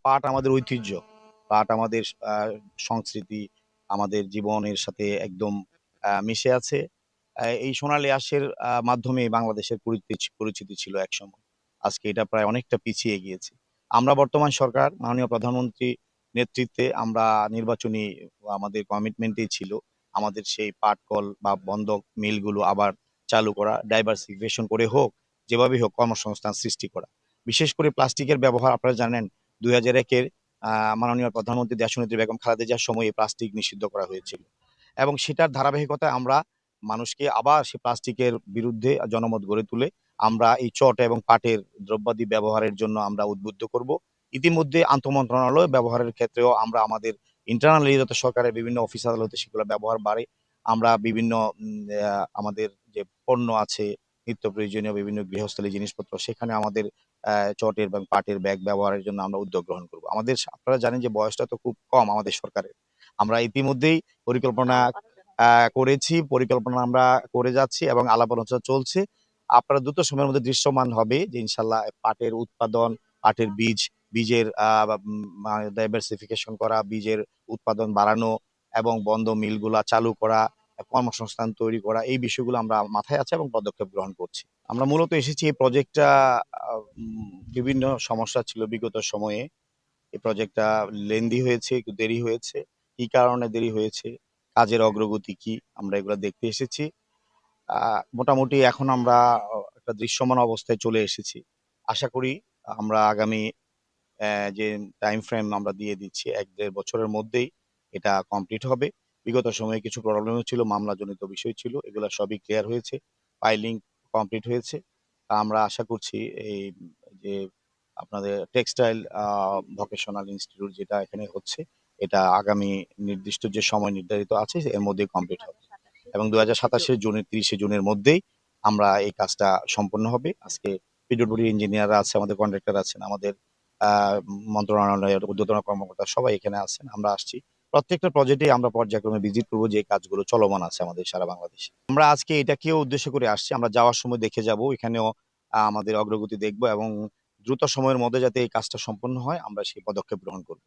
পাট আমাদের ঐতিহ্য, পাট আমাদের সংস্কৃতি, আমাদের জীবনের সাথে একদম মিশে আছে। এই সোনালী আঁশের মাধ্যমে বাংলাদেশের পরিচিতি ছিল একসময়। আজকে এটা প্রায় অনেকটা পিছিয়ে গিয়েছে। আমরা বর্তমান সরকার মাননীয় প্রধানমন্ত্রী নেতৃত্বে আমরা নির্বাচনী আমাদের কমিটমেন্টই ছিল আমাদের সেই পাট কল বা বন্ধক মিলগুলো আবার চালু করা, ডাইভার্সিফিকেশন করে হোক, যেভাবে হোক কর্মসংস্থান সৃষ্টি করা। বিশেষ করে প্লাস্টিকের ব্যবহার আপনারা জানেন 2001-এর মাননীয় প্রধানমন্ত্রী দেশনেত্রী বেগম খালেদা জিয়ার সময়ে প্লাস্টিক নিষিদ্ধ করা হয়েছিল এবং সেটার ধারাবাহিকতায় আমরা মানুষকে আবার সে প্লাস্টিকের বিরুদ্ধে জনমত গড়ে তুলে আমরা এই চট এবং পাটের দ্রব্যাদি ব্যবহারের জন্য আমরা উদ্বুদ্ধ করব। ইতিমধ্যে আন্তঃমন্ত্রণালয় ব্যবহারের ক্ষেত্রেও আমরা আমাদের ইন্টারনালি যত সরকারের বিভিন্ন অফিস আদালতে সেগুলো ব্যবহার বাড়ে। আমরা বিভিন্ন আমাদের যে পণ্য আছে নিত্য প্রয়োজনীয় বিভিন্ন গৃহস্থলী জিনিসপত্র সেখানে আমাদের চটের এবং পাটের ব্যাগ ব্যবহারের জন্য আমরা উদ্যোগ গ্রহণ করব। আমাদের আপনারা জানেন যে বয়সটা তো খুব কম আমাদের সরকারের। আমরা ইতিমধ্যেই পরিকল্পনা করেছি, পরিকল্পনা আমরা করে যাচ্ছি এবং আলাপ আলোচনা চলছে। আপনারা দ্রুত সময়ের মধ্যে দৃশ্যমান হবে যে ইনশাল্লাহ পাটের উৎপাদন, পাটের বীজের ডাইভার্সিফিকেশন করা, বীজের উৎপাদন বাড়ানো এবং বন্ধ মিলগুলা চালু করা, কর্মসংস্থান তৈরি করা, এই বিষয়গুলো আমরা মাথায় আছে এবং পদক্ষেপ গ্রহণ করছি। আমরা মূলত এসেছি এই প্রজেক্টটা বিভিন্ন সমস্যা ছিল বিগত সময়ে। এই প্রজেক্টটা লেন্দি হয়েছে, একটু দেরি হয়েছে। কি কারণে দেরি হয়েছে, কাজের অগ্রগতি কি, আমরা এগুলো দেখতে এসেছি। মোটামুটি এখন আমরা একটা দৃশ্যমান অবস্থায় চলে এসেছি। আশা করি আমরা আগামী যে টাইম ফ্রেম আমরা দিয়ে দিচ্ছি 1-1.5 বছরের মধ্যেই এটা কমপ্লিট হবে। বিগত সময়ে কিছু প্রবলেম ছিল, মামলাজনিত বিষয় ছিল, এগুলো সবই ক্লিয়ার হয়েছে, ফাইলিং কমপ্লিট হয়েছে। আমরা আশা করছি এই যে আপনাদের টেক্সটাইল ভোকেশনাল ইনস্টিটিউট যেটা এখানে হচ্ছে এটা আগামী নির্দিষ্ট যে সময় নির্ধারিত আছে এর মধ্যেই কমপ্লিট হবে এবং 2027 জুনের 30 জুনের মধ্যেই আমরা এই কাজটা সম্পন্ন হবে। আজকে পিডব্লিউডি ইঞ্জিনিয়াররা আছে, আমাদের কন্ট্রাক্টর আছেন, আমাদের মন্ত্রণালয়ের ঊর্ধ্বতন কর্মকর্তা সবাই এখানে আছেন। আমরা আসছি, প্রত্যেকটা প্রজেক্টে আমরা পর্যায়ক্রমে ভিজিট করবো যে কাজগুলো চলমান আছে আমাদের সারা বাংলাদেশে। আমরা আজকে এটাকেও উদ্দেশ্য করে আসছি, আমরা যাওয়ার সময় দেখে যাব, এখানেও আমাদের অগ্রগতি দেখব এবং দ্রুত সময়ের মধ্যে যাতে এই কাজটা সম্পন্ন হয় আমরা সেই পদক্ষেপ গ্রহণ করব।